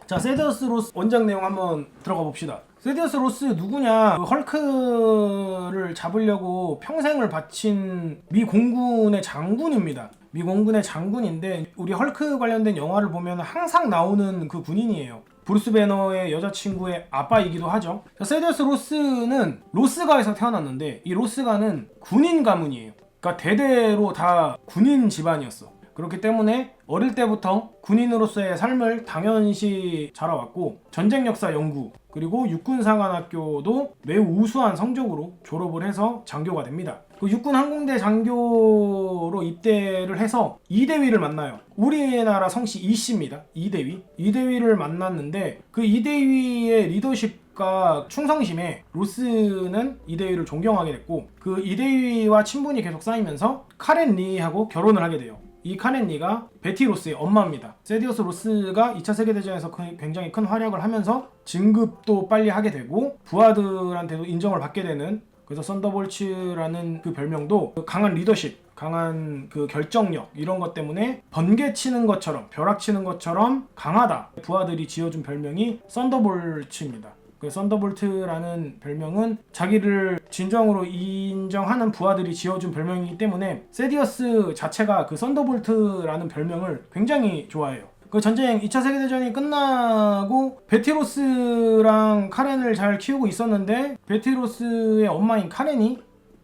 자, 세디어스 로스 원작 내용 한번 들어가 봅시다. 세디어스 로스 누구냐? 헐크를 잡으려고 평생을 바친 미 공군의 장군입니다. 미 공군의 장군인데 우리 헐크 관련된 영화를 보면 항상 나오는 그 군인이에요. 브루스 배너의 여자친구의 아빠이기도 하죠. 자, 세디어스 로스는 로스가에서 태어났는데 이 로스가는 군인 가문이에요. 그러니까 대대로 다 군인 집안이었어. 그렇기 때문에 어릴 때부터 군인으로서의 삶을 당연시 자라왔고 전쟁 역사 연구 그리고 육군사관학교도 매우 우수한 성적으로 졸업을 해서 장교가 됩니다. 그 육군항공대 장교로 입대를 해서 이대위를 만나요. 우리나라 성씨 이씨입니다. 이대위를 만났는데 그 이대위의 리더십과 충성심에 로스는 이대위를 존경하게 됐고 그 이대위와 친분이 계속 쌓이면서 카렌 리하고 결혼을 하게 돼요. 이 카렌 리가 베티 로스의 엄마입니다. 세디어스 로스가 2차 세계대전에서 굉장히 큰 활약을 하면서 진급도 빨리 하게 되고 부하들한테도 인정을 받게 되는, 그래서 썬더볼츠라는 그 별명도 강한 리더십, 강한 그 결정력 이런 것 때문에 번개 치는 것처럼 벼락 치는 것처럼 강하다. 부하들이 지어준 별명이 썬더볼츠입니다. 그 썬더볼트라는 별명은 자기를 진정으로 인정하는 부하들이 지어준 별명이기 때문에 세디어스 자체가 그 썬더볼트라는 별명을 굉장히 좋아해요. 그 전쟁 2차 세계대전이 끝나고 베티로스랑 카렌을 잘 키우고 있었는데 베티로스의 엄마인 카렌이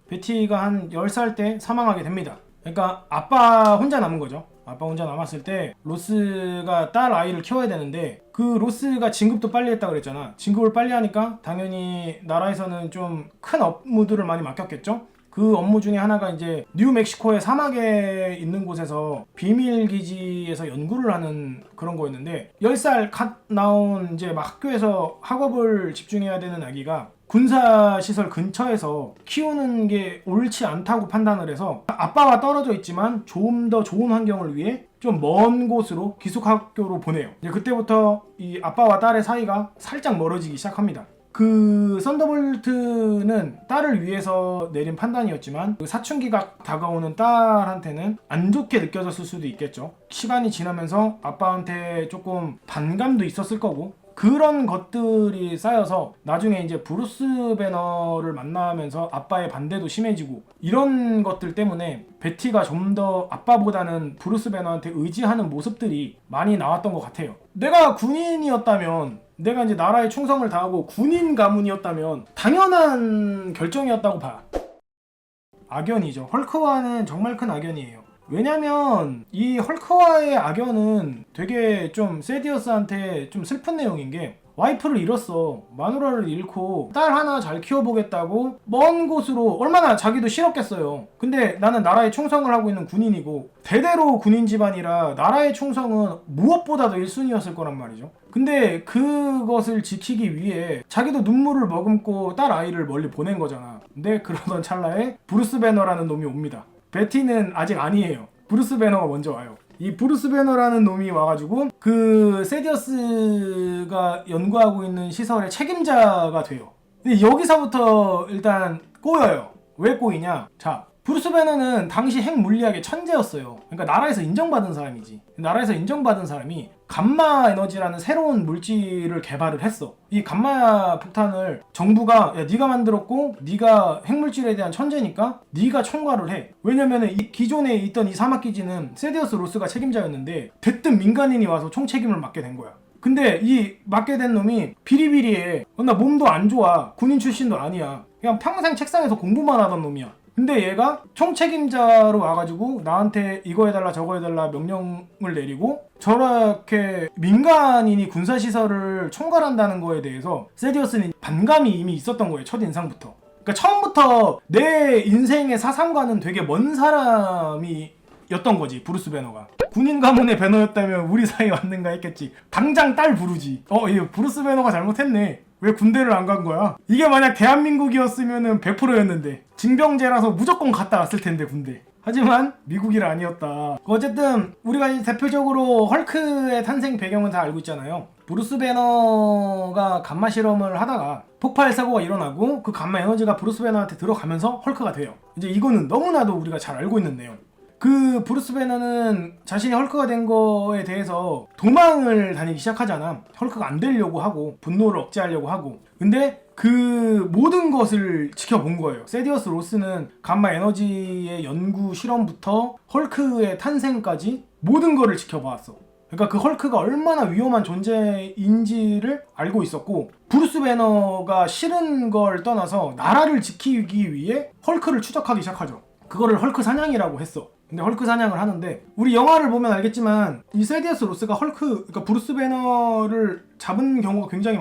베티가 한 10살 때 사망하게 됩니다. 그러니까 아빠 혼자 남은 거죠. 아빠 혼자 남았을 때 로스가 딸 아이를 키워야 되는데 그 로스가 진급도 빨리 했다 그랬잖아. 진급을 빨리 하니까 당연히 나라에서는 좀 큰 업무들을 많이 맡겼겠죠. 그 업무 중에 하나가 이제 뉴멕시코의 사막에 있는 곳에서 비밀기지에서 연구를 하는 그런 거였는데 10살 갓 나온 이제 막 학교에서 학업을 집중해야 되는 아기가 군사시설 근처에서 키우는 게 옳지 않다고 판단을 해서 아빠와 떨어져 있지만 좀 더 좋은 환경을 위해 좀 먼 곳으로 기숙학교로 보내요. 이제 그때부터 이 아빠와 딸의 사이가 살짝 멀어지기 시작합니다. 그 썬더볼트는 딸을 위해서 내린 판단이었지만 그 사춘기가 다가오는 딸한테는 안 좋게 느껴졌을 수도 있겠죠. 시간이 지나면서 아빠한테 조금 반감도 있었을 거고 그런 것들이 쌓여서 나중에 이제 브루스 배너를 만나면서 아빠의 반대도 심해지고 이런 것들 때문에 베티가 좀 더 아빠보다는 브루스 배너한테 의지하는 모습들이 많이 나왔던 것 같아요. 내가 군인이었다면, 내가 이제 나라에 충성을 다하고 군인 가문이었다면 당연한 결정이었다고 봐. 악연이죠. 헐크와는 정말 큰 악연이에요. 왜냐면 이 헐크와의 악연은 되게 좀 세디어스한테 좀 슬픈 내용인 게 와이프를 잃었어. 마누라를 잃고 딸 하나 잘 키워보겠다고 먼 곳으로, 얼마나 자기도 싫었겠어요. 근데 나는 나라에 충성을 하고 있는 군인이고 대대로 군인 집안이라 나라의 충성은 무엇보다도 1순위였을 거란 말이죠. 근데 그것을 지키기 위해 자기도 눈물을 머금고 딸 아이를 멀리 보낸 거잖아. 근데 그러던 찰나에 브루스 배너라는 놈이 옵니다. 베티는 아직 아니에요. 브루스 배너가 먼저 와요. 이 브루스 배너라는 놈이 와가지고 그 세디어스가 연구하고 있는 시설의 책임자가 돼요. 근데 여기서부터 일단 꼬여요. 왜 꼬이냐? 자, 브루스 배너는 당시 핵물리학의 천재였어요. 그러니까 나라에서 인정받은 사람이지. 나라에서 인정받은 사람이 감마 에너지라는 새로운 물질을 개발을 했어. 이 감마 폭탄을 정부가 야, 네가 만들었고 네가 핵물질에 대한 천재니까 네가 총괄을 해. 왜냐면은 이 기존에 있던 이 사막기지는 세디어스 로스가 책임자였는데 대뜸 민간인이 와서 총책임을 맡게 된 거야. 근데 이 맡게 된 놈이 비리비리해. 나 몸도 안 좋아. 군인 출신도 아니야. 그냥 평생 책상에서 공부만 하던 놈이야. 근데 얘가 총책임자로 와가지고 나한테 이거 해달라 저거 해달라 명령을 내리고 저렇게 민간인이 군사시설을 총괄한다는 거에 대해서 세디어스는 반감이 이미 있었던 거예요. 첫인상부터. 그러니까 처음부터 내 인생의 사상과는 되게 먼 사람이 였던 거지, 브루스 배너가. 군인 가문의 배너였다면 우리 사이에 왔는가 했겠지. 당장 딸 부르지. 이거 브루스 배너가 잘못했네. 왜 군대를 안 간 거야? 이게 만약 대한민국이었으면은 100%였는데 징병제라서 무조건 갔다 왔을 텐데 군대. 하지만 미국이 아니었다. 어쨌든 우리가 이제 대표적으로 헐크의 탄생 배경은 다 알고 있잖아요. 브루스 배너가 감마 실험을 하다가 폭발 사고가 일어나고 그 감마 에너지가 브루스 배너한테 들어가면서 헐크가 돼요. 이제 이거는 너무나도 우리가 잘 알고 있는 내용. 그 브루스 배너는 자신이 헐크가 된 거에 대해서 도망을 다니기 시작하잖아. 헐크가 안 되려고 하고 분노를 억제하려고 하고. 근데 그 모든 것을 지켜본 거예요. 세디어스 로스는 감마 에너지의 연구 실험부터 헐크의 탄생까지 모든 거를 지켜봤어. 그러니까 그 헐크가 얼마나 위험한 존재인지를 알고 있었고, 브루스 배너가 싫은 걸 떠나서 나라를 지키기 위해 헐크를 추적하기 시작하죠. 그거를 헐크 사냥이라고 했어. 근데 헐크 사냥을 하는데, 우리 영화를 보면 알겠지만 이 세디어스 로스가 그러니까 브루스 배너를 잡은 경우가 굉장히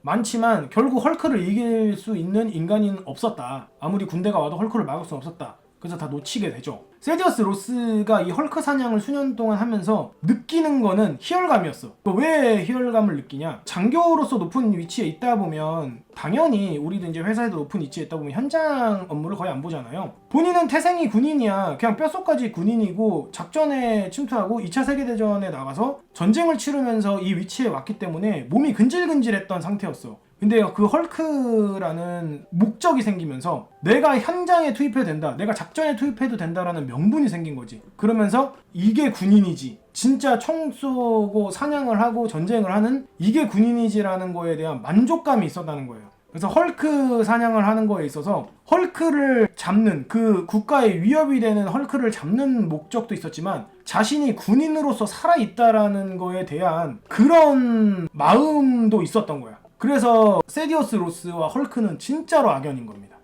많지만 결국 헐크를 이길 수 있는 인간은 없었다. 아무리 군대가 와도 헐크를 막을 수 없었다. 그래서 다 놓치게 되죠. 세디어스 로스가 이 헐크 사냥을 수년 동안 하면서 느끼는 거는 희열감이었어. 왜 희열감을 느끼냐? 장교로서 높은 위치에 있다 보면 당연히 우리도 이제 회사에도 높은 위치에 있다 보면 현장 업무를 거의 안 보잖아요. 본인은 태생이 군인이야. 그냥 뼛속까지 군인이고 작전에 침투하고 2차 세계대전에 나가서 전쟁을 치르면서 이 위치에 왔기 때문에 몸이 근질근질했던 상태였어. 근데 그 헐크라는 목적이 생기면서 내가 현장에 투입해도 된다, 내가 작전에 투입해도 된다라는 명분이 생긴 거지. 그러면서 이게 군인이지, 진짜 총 쏘고 사냥을 하고 전쟁을 하는 이게 군인이지라는 거에 대한 만족감이 있었다는 거예요. 그래서 헐크 사냥을 하는 거에 있어서 헐크를 잡는, 그 국가의 위협이 되는 헐크를 잡는 목적도 있었지만 자신이 군인으로서 살아있다라는 거에 대한 그런 마음도 있었던 거야. 그래서 세디어스 로스와 헐크는 진짜로 악연인 겁니다.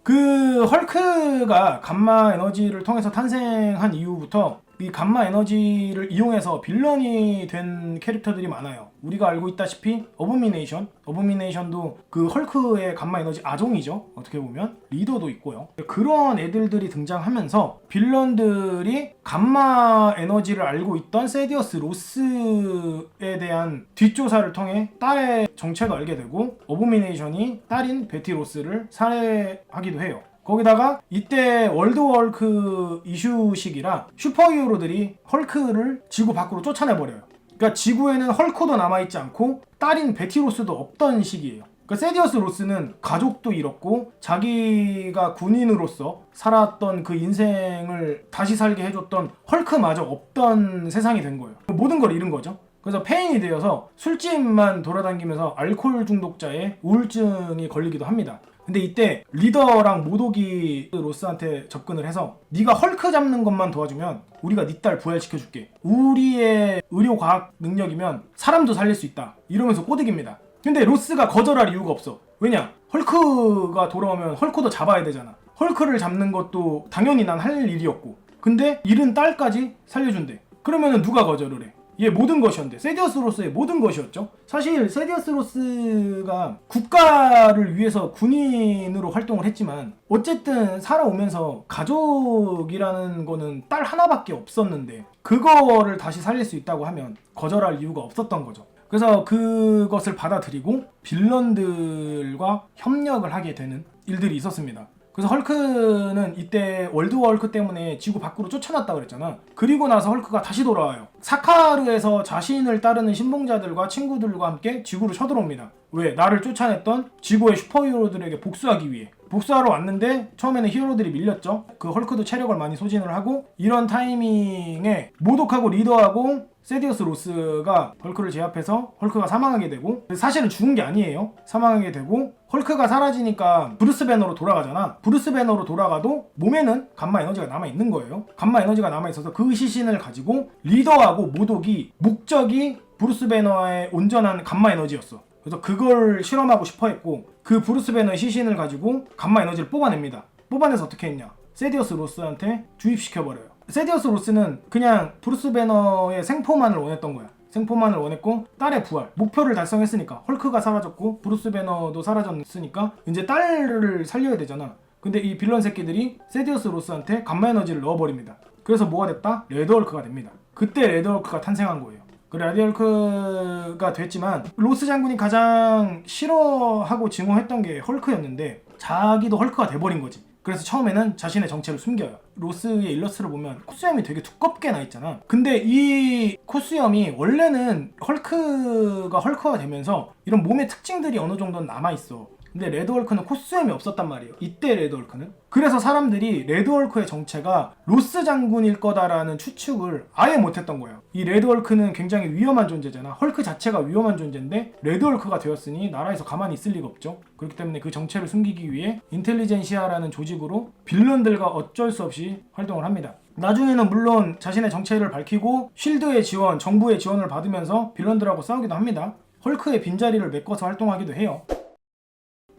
그 헐크가 감마 에너지를 통해서 탄생한 이후부터 이 감마 에너지를 이용해서 빌런이 된 캐릭터들이 많아요. 우리가 알고 있다시피 어보미네이션도 그 헐크의 감마 에너지 아종이죠. 어떻게 보면 리더도 있고요. 그런 애들들이 등장하면서 빌런들이 감마 에너지를 알고 있던 세디어스 로스에 대한 뒷조사를 통해 딸의 정체도 알게 되고, 어보미네이션이 딸인 베티 로스를 살해하기도 해요. 거기다가 이때 월드 헐크 이슈식이라 슈퍼히어로들이 헐크를 지구 밖으로 쫓아내버려요. 그러니까 지구에는 헐크도 남아있지 않고 딸인 베티 로스도 없던 시기예요. 그러니까 세디어스 로스는 가족도 잃었고 자기가 군인으로서 살았던 그 인생을 다시 살게 해줬던 헐크마저 없던 세상이 된 거예요. 모든 걸 잃은 거죠. 그래서 폐인이 되어서 술집만 돌아다니면서 알코올 중독자의 우울증이 걸리기도 합니다. 근데 이때 리더랑 모도기 로스한테 접근을 해서 네가 헐크 잡는 것만 도와주면 우리가 네 딸 부활시켜줄게. 우리의 의료과학 능력이면 사람도 살릴 수 있다. 이러면서 꼬드깁니다. 근데 로스가 거절할 이유가 없어. 왜냐? 헐크가 돌아오면 헐크도 잡아야 되잖아. 헐크를 잡는 것도 당연히 난 할 일이었고, 근데 잃은 딸까지 살려준대. 그러면은 누가 거절을 해? 얘 모든 것이었는데, 세디어스 로스의 모든 것이었죠. 사실 세디어스 로스가 국가를 위해서 군인으로 활동을 했지만 어쨌든 살아오면서 가족이라는 거는 딸 하나밖에 없었는데 그거를 다시 살릴 수 있다고 하면 거절할 이유가 없었던 거죠. 그래서 그것을 받아들이고 빌런들과 협력을 하게 되는 일들이 있었습니다. 그래서 헐크는 이때 월드 헐크 때문에 지구 밖으로 쫓아났다 그랬잖아. 그리고 나서 헐크가 다시 돌아와요. 사카르에서 자신을 따르는 신봉자들과 친구들과 함께 지구로 쳐들어옵니다. 왜? 나를 쫓아냈던 지구의 슈퍼히어로들에게 복수하기 위해. 복수하러 왔는데 처음에는 히어로들이 밀렸죠. 그 헐크도 체력을 많이 소진을 하고, 이런 타이밍에 모독하고 리더하고 세디어스 로스가 헐크를 제압해서 헐크가 사망하게 되고, 사실은 죽은 게 아니에요. 사망하게 되고 헐크가 사라지니까 브루스 배너로 돌아가잖아. 브루스 배너로 돌아가도 몸에는 감마 에너지가 남아있는 거예요. 감마 에너지가 남아있어서 그 시신을 가지고 리더하고 모독이 목적이 브루스 배너의 온전한 감마 에너지였어. 그래서 그걸 실험하고 싶어 했고, 그 브루스 배너의 시신을 가지고 감마 에너지를 뽑아냅니다. 뽑아내서 어떻게 했냐? 세디어스 로스한테 주입시켜버려요. 세디어스 로스는 그냥 브루스 배너의 생포만을 원했던 거야. 생포만을 원했고, 딸의 부활, 목표를 달성했으니까. 헐크가 사라졌고 브루스 배너도 사라졌으니까 이제 딸을 살려야 되잖아. 근데 이 빌런 새끼들이 세디어스 로스한테 감마 에너지를 넣어버립니다. 그래서 뭐가 됐다? 레드 헐크가 됩니다. 그때 레드 헐크가 탄생한 거예요. 그 레드 헐크가 됐지만 로스 장군이 가장 싫어하고 증오했던 게 헐크였는데 자기도 헐크가 돼버린 거지. 그래서 처음에는 자신의 정체를 숨겨요. 로스의 일러스트를 보면 코수염이 되게 두껍게 나 있잖아. 근데 이 코수염이 원래는 헐크가 되면서 이런 몸의 특징들이 어느 정도는 남아있어. 근데 레드헐크는 코스염이 없었단 말이에요. 이때 레드헐크는. 그래서 사람들이 레드헐크의 정체가 로스 장군일 거다라는 추측을 아예 못했던 거예요. 이 레드헐크는 굉장히 위험한 존재잖아. 헐크 자체가 위험한 존재인데 레드헐크가 되었으니 나라에서 가만히 있을 리가 없죠. 그렇기 때문에 그 정체를 숨기기 위해 인텔리젠시아라는 조직으로 빌런들과 어쩔 수 없이 활동을 합니다. 나중에는 물론 자신의 정체를 밝히고 쉴드의 지원, 정부의 지원을 받으면서 빌런들하고 싸우기도 합니다. 헐크의 빈자리를 메꿔서 활동하기도 해요.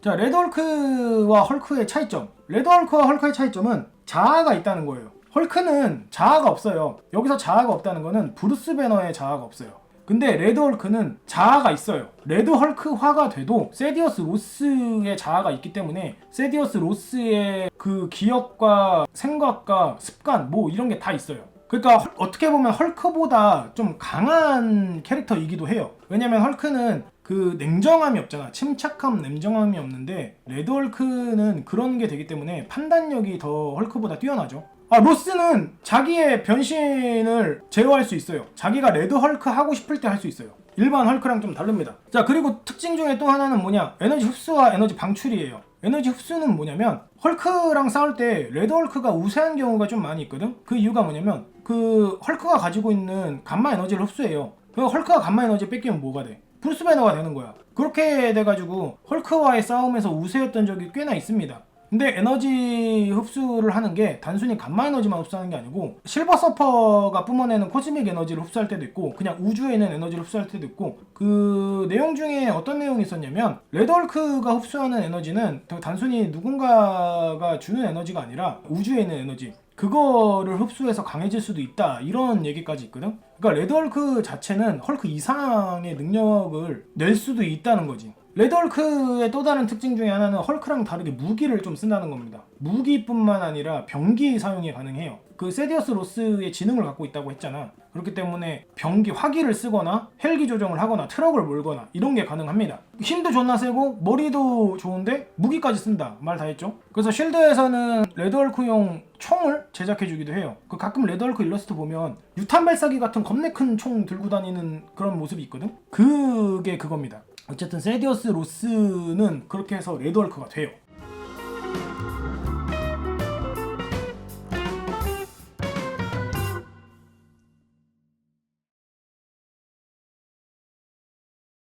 자, 레드헐크와 헐크의 차이점. 레드헐크와 헐크의 차이점은 자아가 있다는 거예요. 헐크는 자아가 없어요. 여기서 자아가 없다는 거는 브루스 배너의 자아가 없어요. 근데 레드헐크는 자아가 있어요. 레드헐크화가 돼도 세디어스 로스의 자아가 있기 때문에 세디어스 로스의 그 기억과 생각과 습관 뭐 이런 게 다 있어요. 그러니까 어떻게 보면 헐크보다 좀 강한 캐릭터이기도 해요. 왜냐면 헐크는 그 냉정함이 없잖아. 침착함, 냉정함이 없는데 레드헐크는 그런 게 되기 때문에 판단력이 더 헐크보다 뛰어나죠. 로스는 자기의 변신을 제어할 수 있어요. 자기가 레드헐크 하고 싶을 때 할 수 있어요. 일반 헐크랑 좀 다릅니다. 자, 그리고 특징 중에 또 하나는 뭐냐? 에너지 흡수와 에너지 방출이에요. 에너지 흡수는 뭐냐면 헐크랑 싸울 때 레드헐크가 우세한 경우가 좀 많이 있거든. 그 이유가 뭐냐면 그 헐크가 가지고 있는 감마 에너지를 흡수해요. 그 헐크가 감마 에너지 뺏기면 뭐가 돼? 브루스 배너가 되는 거야. 그렇게 돼가지고 헐크와의 싸움에서 우세했던 적이 꽤나 있습니다. 근데 에너지 흡수를 하는 게 단순히 감마 에너지만 흡수하는 게 아니고 실버 서퍼가 뿜어내는 코스믹 에너지를 흡수할 때도 있고 그냥 우주에 있는 에너지를 흡수할 때도 있고 그 내용 중에 어떤 내용이 있었냐면 레드헐크가 흡수하는 에너지는 단순히 누군가가 주는 에너지가 아니라 우주에 있는 에너지 그거를 흡수해서 강해질 수도 있다 이런 얘기까지 있거든. 그러니까 레드헐크 자체는 헐크 이상의 능력을 낼 수도 있다는 거지. 레드헐크의 또 다른 특징 중에 하나는 헐크랑 다르게 무기를 좀 쓴다는 겁니다. 무기뿐만 아니라 병기 사용이 가능해요. 그 세디어스 로스의 지능을 갖고 있다고 했잖아. 그렇기 때문에 병기, 화기를 쓰거나 헬기 조정을 하거나 트럭을 몰거나 이런 게 가능합니다. 힘도 존나 세고 머리도 좋은데 무기까지 쓴다. 말 다 했죠? 그래서 쉴드에서는 레드헐크용 총을 제작해주기도 해요. 그 가끔 레드헐크 일러스트 보면 유탄 발사기 같은 겁내 큰 총 들고 다니는 그런 모습이 있거든? 그게 그겁니다. 어쨌든 세디어스 로스는 그렇게 해서 레드헐크가 돼요.